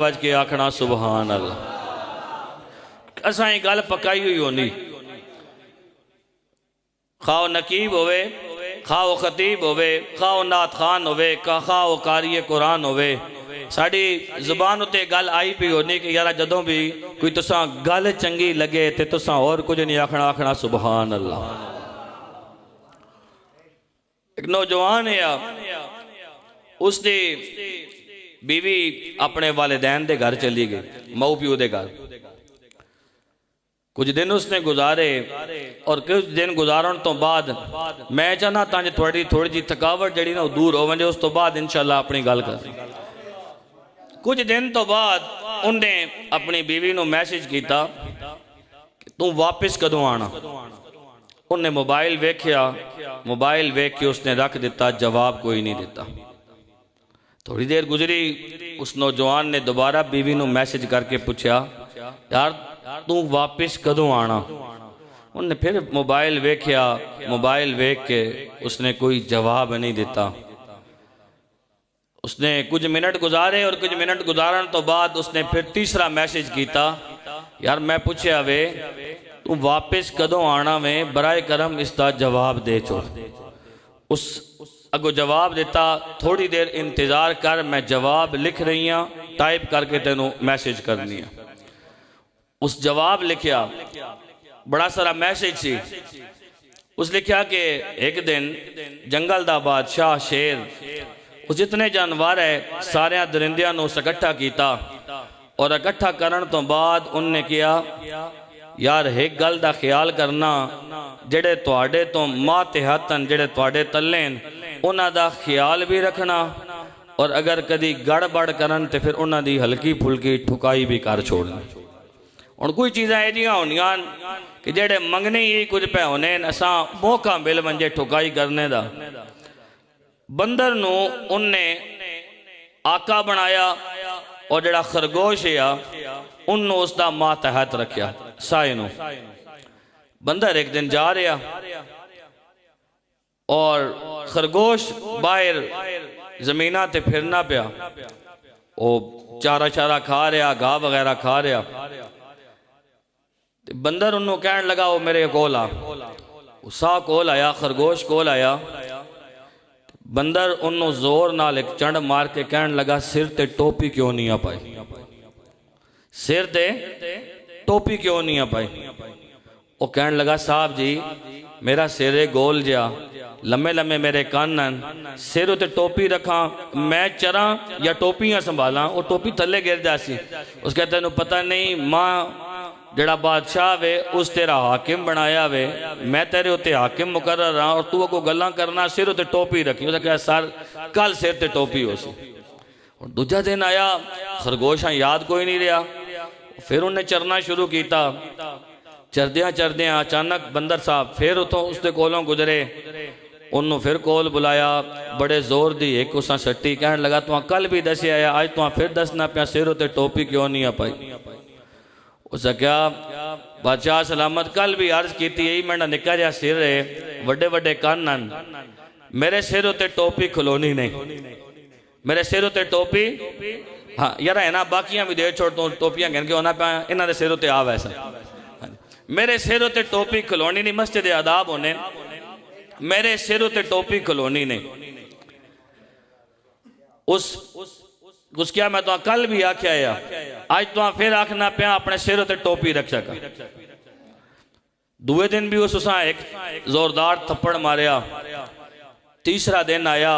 वज के आखना सुबहान अल्लाह। असा गल पकाई हुई होनी, खाओ नकीब होवे, खाओ खतीब होवे, खाओ नात खान होवे, खाओ कारी कुरान होवे, साड़ी जुबान उत्ते गल आई पी होनी कि यार जदों भी कोई तुसा गल चंगी लगे तो तुसा और कुछ नहीं आखना, आखना सुबहान अल्लाह। एक नौजवान है, उसकी बीवी अपने वालिदैन के घर चली गई, माऊ प्यो के घर। कुछ दिन उसने गुजारे और कुछ दिन गुजारन तो बाद मैं चाहना तां थोड़ी जी थकावट जी ना दूर हो वजे, उस तो बाद इंशाल्लाह अपनी गल कर। कुछ दिन तो बाद उन्हें अपनी बीवी को मैसेज किया कि तू वापस कदों आना। उन्हें मोबाइल वेख्या, मोबाइल वेख के उसने रख दिता, जवाब कोई नहीं दिता। थोड़ी देर गुजरी, उस नौजवान ने दोबारा बीवी को मैसेज करके पूछा, यार तू वापस कदों आना। उन्हें फिर मोबाइल वेख्या, मोबाइल वेख के उसने कोई जवाब नहीं दिता। उसने कुछ मिनट गुजारे और कुछ मिनट गुजारन तो बाद उसने फिर तीसरा मैसेज किया, यार मैं पूछया वे तू वापस कदों आना वे, बराए करम इसका जवाब दे छोड़। उस अगो जवाब दिता, थोड़ी देर इंतजार कर, मैं जवाब लिख रही हाँ, टाइप करके तेनों मैसेज करनी है। उस जवाब लिखा, बड़ा सारा मैसेज सी। उस लिखा कि एक दिन जंगल दा बादशाह शेर उस जितने जानवर है सारे दरिंदियां नूं इकट्ठा किया और इकट्ठा करन तो बाद उन्हें किया, यार एक गल का ख्याल करना, जेड़े तुहाडे तो मातहत जेड़े तुहाडे तले उन्हां दा ख्याल भी रखना और अगर कदी गड़बड़ करन तो फिर उन्हां दी हल्की फुल्की ठुकाई भी कर छोड़नी। हुण कोई चीज़ां इहदियां होंदियां कि जेड़े मंगने ही कुछ पै होने, असां मौका मिल वंजे ठुकाई करने दा। बंदर नूं उन्हें आका बनाया और जड़ा खरगोश है उन्होंने उसका मातहत रखा साए नूं। बंदर एक दिन जा रहा और खरगोश बाहर जमीना ते फिरना पिया, वो चारा चारा खा रहा, घाह वगैरह खा रहा। बंदर उन्होंने कहन लगा, वो मेरे कोल आ। सा कोल आया, खरगोश कोल आया। बंदर उन्होंने जोर नाल एक चंड मार के कहन लगा, सिर ते टोपी क्यों नहीं आ पाई, सिर ते टोपी क्यों नहीं आ पाई। वो कहन लगा, साहब जी मेरा सिर गोल जिहा, लम्मे लम्मे मेरे कान हैं, सिर उत्ते टोपी रखा, मैं चरा या टोपियां संभाला, वो टोपी थले गिर जासी। उसके तेनों पता नहीं, माँ जड़ा बादशाह वे उस तेरा हाकिम बनाया वे, मैं तेरे उत्ते हाकिम मुकर्रर हाँ और तू अगो गल्लां करना, सिर उत्ते टोपी रखी। उसने कहा, सर कल सिर ते टोपी हो सी। और दूजा दिन आया, खरगोशा याद कोई नहीं रहा। फिर उन्हें चरना शुरू किया। चरद्या चरद्या अचानक बंदर साहब फिर उतों उसके कोलों गुजरे, उन्होंने फिर कोल बुलाया, बड़े जोर दी एक उसा सट्टी। कहन लगा, तू कल भी दसिया आया, आज तू फिर दसना पिया, सिर उत्ते टोपी क्यों नहीं आ पाई। उसने क्या, बादशाह सलामत कल भी अर्ज की यही, मेरा निका जहा सिर है, वड्डे वड्डे कान हैं, मेरे सिर उत्ते टोपी खलोनी नहीं, मेरे सिर उत्ते टोपी। हाँ यार है ना, बाकियां भी दे छोड़, तो टोपियां गिन के होना पाया, इन्हों के सिर उत्ते आ वैसा, मेरे सिर उत्ते टोपी खलोनी नहीं, मस्जिद आदाब होने, मेरे सिर उत्ते टोपी खलोनी नहीं। उस क्या मैं तो कल भी आख्या या आज तो फिर आखना पिया, अपने सिर उत्ते टोपी रख सका। दूए दिन भी उस एक जोरदार थप्पड़ मारिया। तीसरा दिन आया,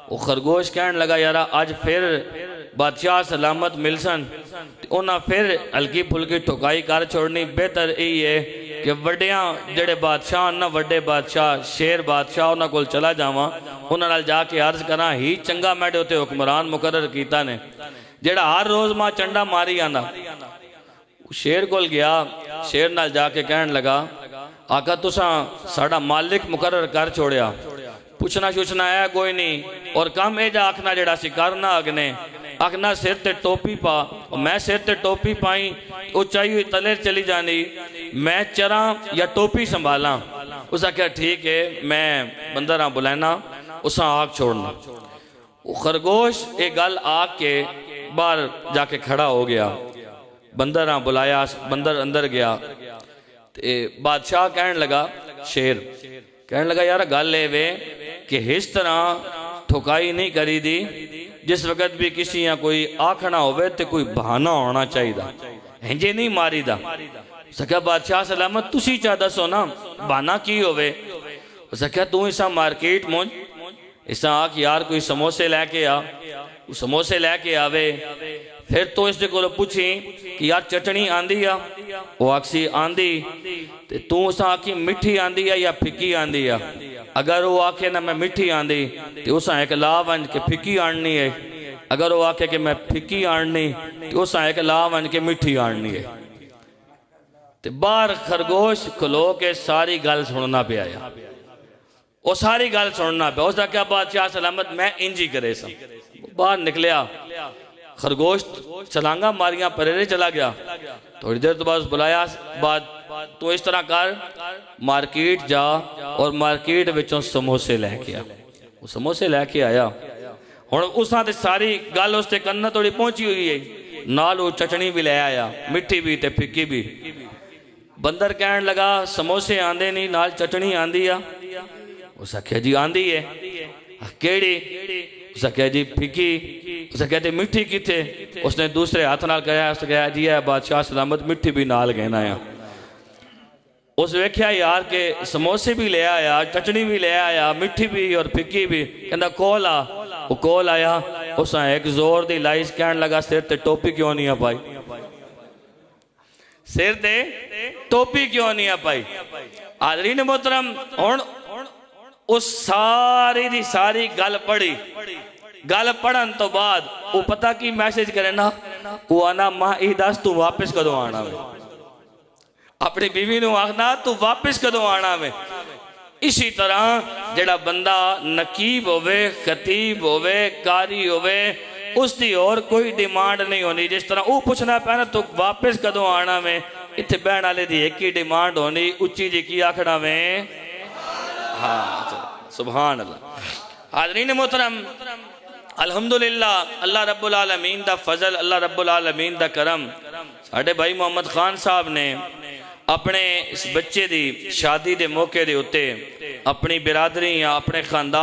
वो खरगोश कहन लगा, यार आज फिर बादशाह सलामत मिलसन, उन्हें फिर हल्की फुल्की ठुकाई कर छोड़नी। बेहतर यही है कि वड्डियां जेड़े बादशाह ना, वड्डे बादशाह शेर बादशाह उन्होंने कोल चला जावां, उन्होंने जाके अर्ज करा, ही चंगा मैडे उत्ते हुक्मरान मुकर्रर कीता ने, जेड़ा हर रोज मां चंडा मारी आना। शेर कोल गया, शेर नाल जाके कहन लगा, आका तुसा साडा मालिक मुकर्रर कर छोड़िया, पूछना छुछना है कोई नहीं, और काम ए जा आखना जेड़ा सी करना अगने, आखना सिर ते टोपी पा। मैं सिर ते टोपी पाई, ऊंचाई हुई तले चली जानी, मैं चरा या टोपी संभाला। उस आख्या ठीक है, मैं बंदर बुलाना, उसा आग छोड़ना। वो खरगोश ये गल आग के बाहर जाके खड़ा हो गया। बंदर हाँ बुलाया, बंदर अंदर गया ते बादशाह कहन लगा, शेर कहन लगा यार गल ए वे कि इस तरह ठुकाई नहीं करी दी, जिस वक्त भी किसी या कोई आखना होवे तो कोई बहाना होना चाहिए, हिंजे नहीं मारी दा। सख्या बादशाह सलामत तुसी चा दसो ना बहाना की होवे। सख्या तू इसा मार्केट मुझ इसा आख यार कोई समोसे लैके आ, समोसे लैके आवे, फिर तो इसके को पूछी कि यार चटनी आंदी आ, वो आखसी आंदी, ते तू उस आखी मिठी आंदी आ या फिक्की आंदी आ। अगर वो आखे ना मैं मिठी आंदी तो उस एक ला वन के फिक्की आनी है, अगर वो आखे कि मैं फिक्की आनी तो उस एक ला वन के मिठी आनी है। तो बाहर खरगोश खलो के सारी गल सुनना पे आया, वो सारी गल सुनना पे। उसका क्या बादशाह सलामत मैं इंजी करे सा। बाहर निकलिया, खरगोश छलांगा मारिया परेरे चला गया। थोड़ी देर तो बाद बुलाया, बाद तो इस तरह कर मार्केट जा और मार्केट विचों समोसे लैके आ। वो समोसे लैके आया। हुण उसां ते सारी गल उसते कन्ना थोड़ी पहुंची हुई है, नाल वो चटनी भी ले आया, मिठी भी ते फिक्की भी। बंदर कहन लगा समोसे आंदे नहीं, नाल चटनी आंदी आ। उस आख्या जी आंदी है, केड़ी? उस आख्या जी फिक्की। उस कहते मिठी किथे? उसने दूसरे हाथ नाल कहा, उसने कहा जी है बादशाह सलामत मिठी भी नाल कहना है। उस वेख्या यार के समोसे भी ले आया, चटनी भी ले आया, मिठी भी और फिक्की भी। कहता कोल आ। वो कोल आया, उस एक जोर दी लाइस कहन लगा सिर ते टोपी क्यों नहीं आ पाई, सिर ते टोपी क्यों नहीं आ पाई। हाज़रीन मोहतरम हुण उस सारी दी सारी गल पढ़ी, गल पढ़न तो बाद वो पता की मैसेज करे ना, वो आना मां ई दस तू वापस कदों आना वे, अपनी बीवी नू आखना तू वापस कदों आना वे। इसी तरह जेड़ा बंदा नकीब होवे, खतीब होवे, कारी होवे, उसकी और कोई डिमांड नहीं होनी। जिस तरह वो पूछना पैना तू वापस कदों आना वे, इत्थे बहन वाले दी एक ही डिमांड होनी, उच्ची जी की आखना वे हाँ सुभान अल्लाह। हाज़रीन मोहतरम अल्हम्दुलिल्लाह अल्लाह रब्बुल आलमीन दा फजल, अल्लाह रब्बुल आलमीन दा करम। साढ़े भाई मोहम्मद खान साहब ने अपने इस बच्चे दी शादी दे मौके दे उत्ते अपनी बिरादरी या अपने खानदान